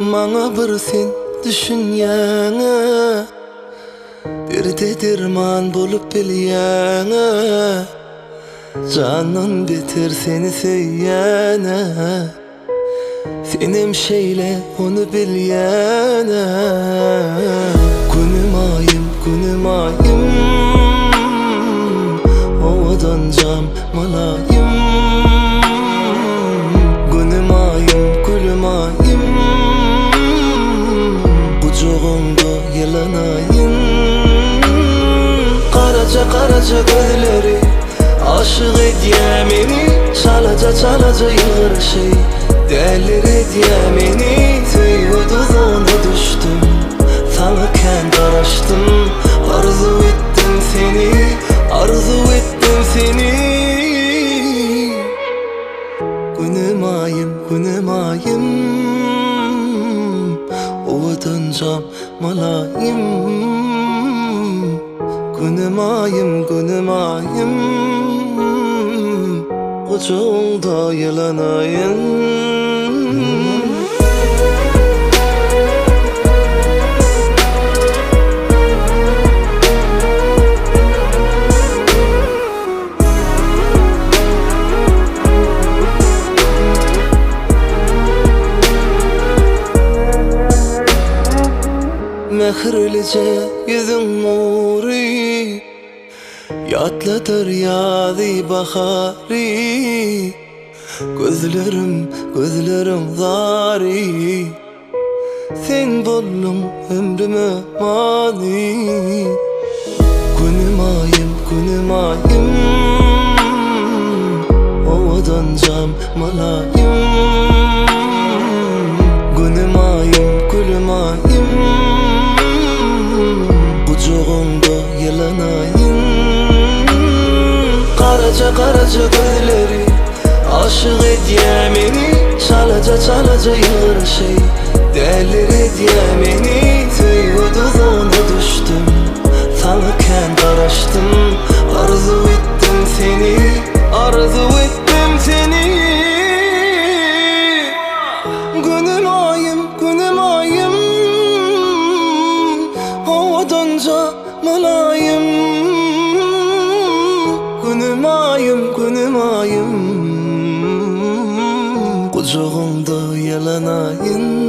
Maňa bir sen düşünýäňe, derde derman bolup bilýäňe, canyn beter seni seýýäne, senem şeýle onu bilýäne. Günüm ayym, owadan jam malayım. Günüm ayym, gülüm ayym, bucugunda yalanayım. Karaca karaca gözleri aşık edýär meni, çalaca yığır şey däller edýär meni. Tüýüdüzüne düştüm, sana ken garaştım, arzu ettim seni, arzu ettim seni. Günüm ayym, owadan jam malayım. Günüm ayym, kucağında yalanayım. Mehirlice yüzün nuri, yatlatır yâzi bahari. Gözlerim zari, sen boldun ömrüme mani. Günüm ayym, owadan jam malayım. Günüm ayym, gülüm ayym, bucugunda yalanayım. Karaca gözleri aşık edýär meni, çalaca yığır şey däller edýär meni. Tüýüdüzüne düştüm, sana ken garaştım, arzu ettim seni, arzu ettim seni. Günüm ayym, owadan jam malayım. Günüm ayym, kucağımda yalanayım.